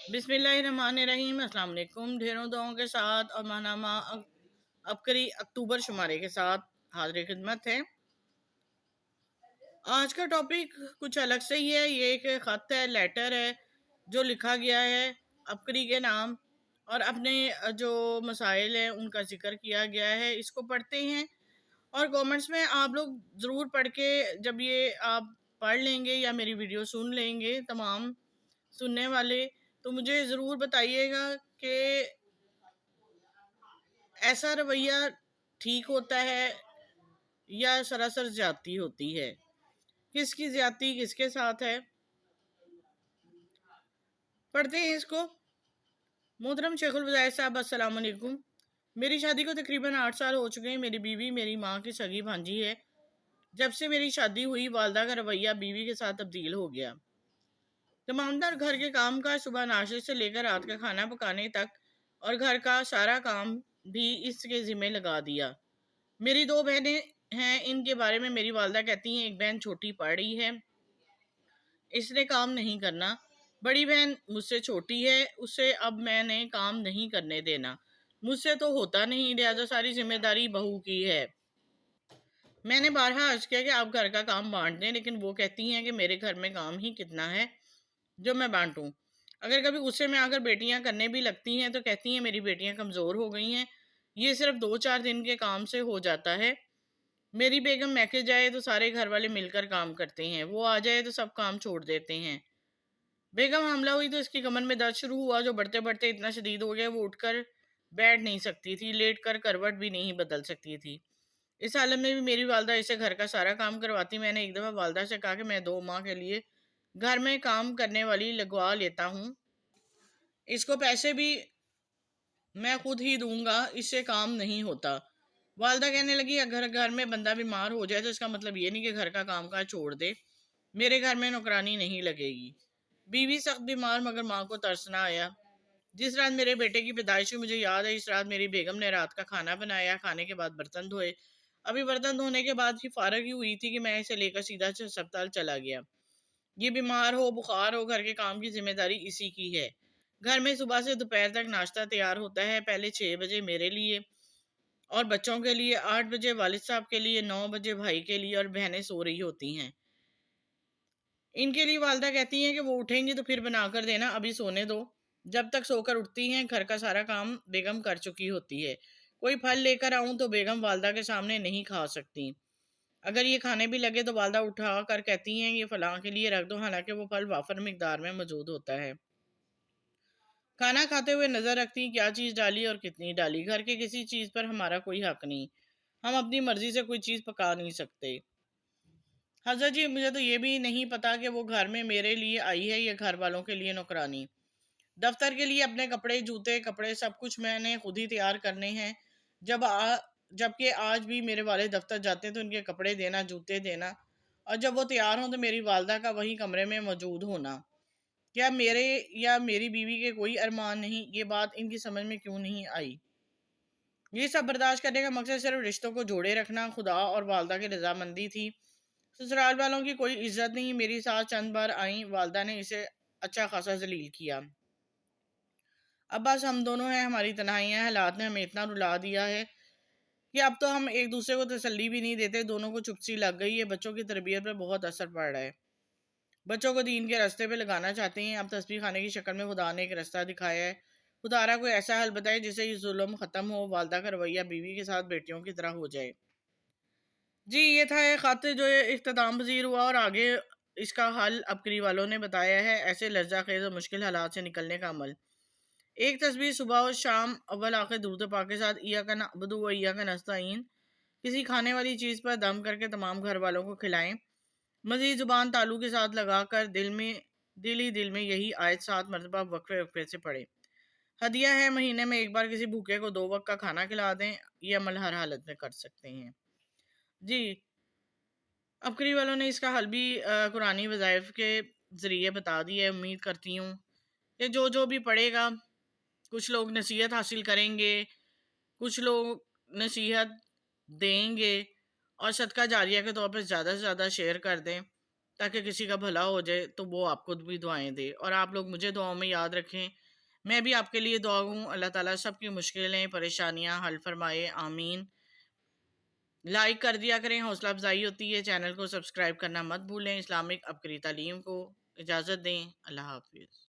बिस्मिल्लाहिर्रहमानिर्रहीम। अस्सलाम वालेकुम। ढेरों दुआओं के साथ और माहनामा अबकरी अक्टूबर शुमारे के साथ हाजिर खिदमत है। आज का टॉपिक कुछ अलग से ही है। ये एक ख़त है, लेटर है जो लिखा गया है अबकरी के नाम, और अपने जो मसाइल हैं उनका जिक्र किया गया है। इसको पढ़ते हैं और कमेंट्स में आप लोग ज़रूर पढ़ के, जब ये आप पढ़ लेंगे या मेरी वीडियो सुन लेंगे तमाम सुनने वाले, तो मुझे ज़रूर बताइएगा कि ऐसा रवैया ठीक होता है या सरासर ज्यादती होती है। किसकी ज्यादती किसके साथ है, पढ़ते हैं इसको। मोहतरम शेखुल वज़ायर साहब, अस्सलाम वालेकुम। मेरी शादी को तकरीबन 8 साल हो चुके हैं। मेरी बीवी मेरी माँ की सगी भांजी है। जब से मेरी शादी हुई, वालदा का रवैया बीवी के साथ तब्दील हो गया। तमामतर घर के काम का, सुबह नाश्ते से लेकर रात का खाना पकाने तक, और घर का सारा काम भी इसके ज़िम्मे लगा दिया। मेरी 2 बहनें हैं। इनके बारे में मेरी वालदा कहती हैं, एक बहन छोटी पढ़ रही है, इसने काम नहीं करना। बड़ी बहन मुझसे छोटी है, उसे अब मैंने काम नहीं करने देना। मुझसे तो होता नहीं, लिहाजा सारी जिम्मेदारी बहू की है। मैंने बारहा अर्ज किया कि आप घर का काम बांट दें, लेकिन वो कहती हैं कि मेरे घर में काम ही कितना है जो मैं बांटूं। अगर कभी गुस्से में आकर बेटियां करने भी लगती हैं तो कहती हैं मेरी बेटियां कमज़ोर हो गई हैं, ये सिर्फ 2-4 दिन के काम से हो जाता है। मेरी बेगम मैके जाए तो सारे घर वाले मिलकर काम करते हैं, वो आ जाए तो सब काम छोड़ देते हैं। बेगम हमला हुई तो इसकी कमर में दर्द शुरू हुआ, जो बढ़ते बढ़ते इतना शदीद हो गया वो उठकर बैठ नहीं सकती थी, लेट कर करवट भी नहीं बदल सकती थी। इस हालत में भी मेरी वालदा इसे घर का सारा काम करवाती। मैंने एक दफ़ा वालदा से कहा कि मैं 2 माह के लिए घर में काम करने वाली लगवा लेता हूँ, इसको पैसे भी मैं खुद ही दूंगा, इससे काम नहीं होता। वालदा कहने लगी, अगर घर में बंदा बीमार हो जाए तो इसका मतलब ये नहीं कि घर का काम काज छोड़ दे, मेरे घर में नौकरानी नहीं लगेगी। बीवी सख्त बीमार, मगर माँ को तरस ना आया। जिस रात मेरे बेटे की पैदाइश हुई, मुझे याद है, इस रात मेरी बेगम ने रात का खाना बनाया, खाने के बाद बर्तन धोए। अभी बर्तन धोने के बाद ही फारग ही हुई थी कि मैं इसे लेकर सीधा अस्पताल चला गया। ये बीमार हो, बुखार हो, घर के काम की जिम्मेदारी इसी की है। घर में सुबह से दोपहर तक नाश्ता तैयार होता है। पहले 6 बजे मेरे लिए और बच्चों के लिए, 8 बजे वालिद साहब के लिए, 9 बजे भाई के लिए, और बहनें सो रही होती हैं। इनके लिए वालदा कहती हैं कि वो उठेंगी तो फिर बना कर देना, अभी सोने दो। जब तक सोकर उठती हैं घर का सारा काम बेगम कर चुकी होती है। कोई फल लेकर आऊं तो बेगम वालदा के सामने नहीं खा सकती। अगर ये खाने भी लगे तो वालदा उठा कर कहती हैं ये फलां के लिए रख दो, हालांकि वो फल वाफर मिकदार में मौजूद होता है। खाना खाते हुए नजर रखती क्या चीज़ डाली और कितनी डाली। घर के किसी चीज़ पर हमारा कोई हक नहीं, हम अपनी मर्जी से कोई चीज़ पका नहीं सकते। हजरत जी, मुझे तो ये भी नहीं पता कि वो घर में मेरे लिए आई है या घर वालों के लिए नौकरानी। दफ्तर के लिए अपने कपड़े, जूते, कपड़े सब कुछ मैंने खुद ही तैयार करने हैं। जबकि आज भी मेरे वाले दफ्तर जाते हैं तो उनके कपड़े देना, जूते देना, और जब वो तैयार हों तो मेरी वालदा का वही कमरे में मौजूद होना। क्या मेरे या मेरी बीवी के कोई अरमान नहीं? ये बात इनकी समझ में क्यों नहीं आई? ये सब बर्दाश्त करने का मकसद सिर्फ रिश्तों को जोड़े रखना, खुदा और वालदा की रजामंदी थी। ससुराल वालों की कोई इज्जत नहीं। मेरी सास चंद बार आई, वालदा ने इसे अच्छा खासा जलील किया। अब बस हम दोनों हैं, हमारी तन्हाइयाँ, हालात ने हमें इतना रुला दिया है कि अब तो हम एक दूसरे को तसल्ली भी नहीं देते। दोनों को चुपसी लग गई है। बच्चों की तरबियत पर बहुत असर पड़ रहा है। बच्चों को दीन के रास्ते पे लगाना चाहते हैं। अब तस्बीह खाने की शक्ल में खुदा ने एक रास्ता दिखाया है। खुदारा कोई ऐसा हल बताए जिससे ये जुल्म ख़त्म हो, वालदा का रवैया बीवी के साथ बेटियों की तरह हो जाए। जी, ये था एक ख़त जो इख्तिताम पज़ीर हुआ, और आगे इसका हल अबकरी वालों ने बताया है, ऐसे लर्जा खेज़ और मुश्किल हालात से निकलने का अमल। एक तस्वीर सुबह और शाम अव्वल आखिर दुरूद पाक के साथ इय्याका नअबुदु व इय्याका नस्तईन किसी खाने वाली चीज़ पर दम करके तमाम घर वालों को खिलाएं। मज़ीद ज़ुबान तालू के साथ लगाकर दिल ही दिल में यही आयत 7 मरतबा वक्फे वक्फे से पढ़े। हदिया है, महीने में एक बार किसी भूखे को 2 वक्त का खाना खिला दें। ये अमल हर हालत में कर सकते हैं। जी, अबकरी वालों ने इसका हल भी कुरानी वज़ाइफ के ज़रिए बता दिया है। उम्मीद करती हूँ कि जो जो भी पढ़ेगा, कुछ लोग नसीहत हासिल करेंगे, कुछ लोग नसीहत देंगे, और सदका जारिया के तौर पर ज़्यादा से ज़्यादा शेयर कर दें تاکہ کسی کا بھلا ہو جائے، تو وہ آپ کو بھی دعائیں دے، اور آپ لوگ مجھے دعاؤں میں یاد رکھیں، میں بھی آپ کے لیے دعا ہوں۔ اللہ تعالیٰ سب کی مشکلیں پریشانیاں حل فرمائے، آمین۔ لائک کر دیا کریں، حوصلہ افزائی ہوتی ہے۔ چینل کو سبسکرائب کرنا مت بھولیں۔ اسلامک عبقری تعلیم کو اجازت دیں۔ اللہ حافظ۔